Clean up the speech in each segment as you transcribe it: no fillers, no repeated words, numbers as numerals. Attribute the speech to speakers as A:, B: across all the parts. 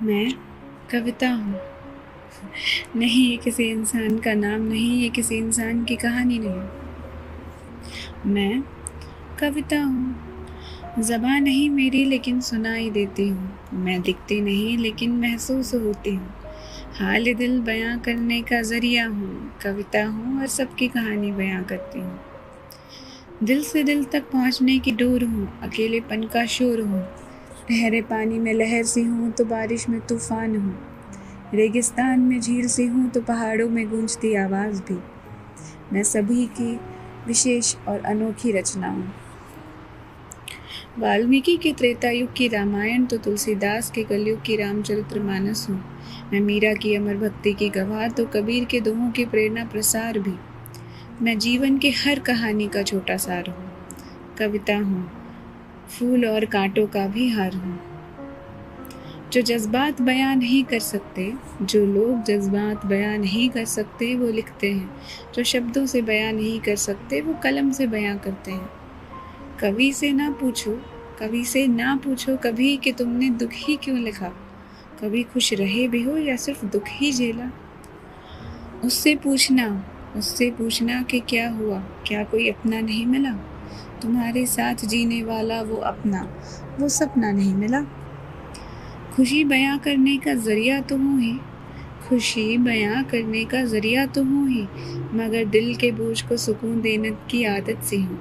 A: मैं कविता हूँ। नहीं, ये किसी इंसान का नाम नहीं, ये किसी इंसान की कहानी नहीं। मैं कविता हूँ। ज़बान नहीं मेरी लेकिन सुनाई देती हूँ। मैं दिखती नहीं लेकिन महसूस होती हूँ। हाल दिल बयां करने का ज़रिया हूँ। कविता हूँ और सबकी कहानी बयां करती हूँ। दिल से दिल तक पहुँचने की डोर हूँ। अकेलेपन का शोर हूँ। ठहरे पानी में लहर सी हूँ तो बारिश में तूफान हूँ। रेगिस्तान में झील सी हूँ तो पहाड़ों में गूंजती आवाज़ भी। मैं सभी की विशेष और अनोखी रचना हूँ। वाल्मीकि के त्रेता युग की रामायण तो तुलसीदास के कलयुग की रामचरितमानस हूँ। मैं मीरा की अमर भक्ति की गवाह तो कबीर के दोहों के प्रेरणा प्रसार भी। मैं जीवन के हर कहानी का छोटा सार हूँ। कविता हूँ, फूल और कांटों का भी हार हूँ। जो जज्बात बयां नहीं कर सकते, जो लोग जज्बात बयां नहीं कर सकते वो लिखते हैं। जो शब्दों से बयां नहीं कर सकते वो कलम से बयां करते हैं। कवि से ना पूछो कभी कि तुमने दुख ही क्यों लिखा। कभी खुश रहे भी हो या सिर्फ दुख ही झेला। उससे पूछना कि क्या हुआ, क्या कोई अपना नहीं मिला। तुम्हारे साथ जीने वाला वो अपना, वो सपना नहीं मिला। खुशी बयां करने का ज़रिया तो हूँ ही, खुशी बयां करने का ज़रिया तो हूँ ही, मगर दिल के बोझ को सुकून देने की आदत सी हूँ।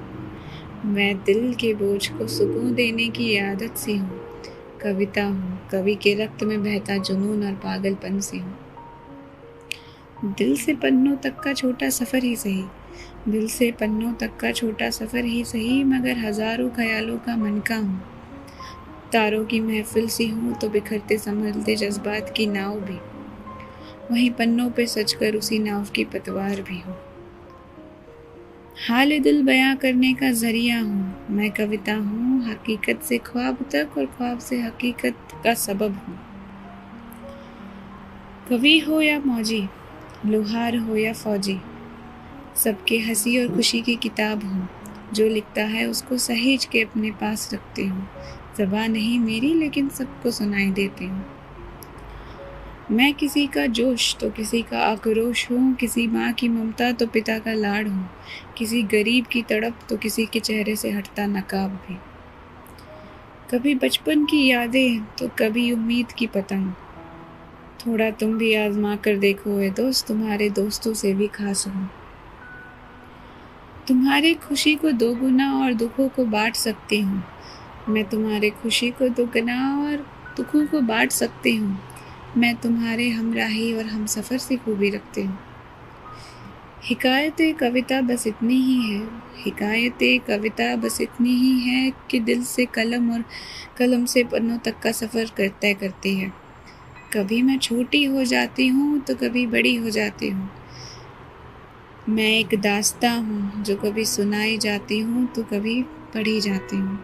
A: मैं दिल के बोझ को सुकून देने की आदत सी हूँ। कविता हूँ, कवि के रक्त में बहता जुनून और पागलपन सी हूँ। दिल से पन्नों तक का छोटा सफ़र ही सही, दिल से पन्नों तक का छोटा सफ़र ही सही, मगर हज़ारों ख्यालों का मनका हूँ। तारों की महफिल सी हूँ तो बिखरते संभलते जज्बात की नाव भी। वहीं पन्नों पे सजकर उसी नाव की पतवार भी हूँ। हाल दिल बयां करने का ज़रिया हूँ। मैं कविता हूँ, हकीकत से ख्वाब तक और ख्वाब से हकीकत का सबब हूँ। कवि हो या मौजी, लोहार हो या फौजी, सबके हंसी और खुशी की किताब हूँ। जो लिखता है उसको सहेज के अपने पास रखती हूँ। ज़बान नहीं मेरी लेकिन सबको सुनाई देती हूँ। मैं किसी का जोश तो किसी का आक्रोश हूँ। किसी माँ की ममता तो पिता का लाड़ हूँ। किसी गरीब की तड़प तो किसी के चेहरे से हटता नकाब भी। कभी बचपन की यादें तो कभी उम्मीद की पतंग। थोड़ा तुम भी आजमा कर देखो ए दोस्त, तुम्हारे दोस्तों से भी खास हूँ। तुम्हारी खुशी को दोगुना और दुखों को बांट सकती हूँ। मैं तुम्हारे खुशी को दोगुना और दुखों को बांट सकती हूँ। मैं तुम्हारे हमराही और हमसफ़र से खूबी रखती हूँ। हिकायतें कविता बस इतनी ही है, हिकायतें कविता बस इतनी ही है कि दिल से कलम और कलम से पन्नों तक का सफ़र तय करती है। कभी मैं छोटी हो जाती हूँ तो कभी बड़ी हो जाती हूँ। मैं एक दास्तां हूँ जो कभी सुनाई जाती हूँ तो कभी पढ़ी जाती हूँ।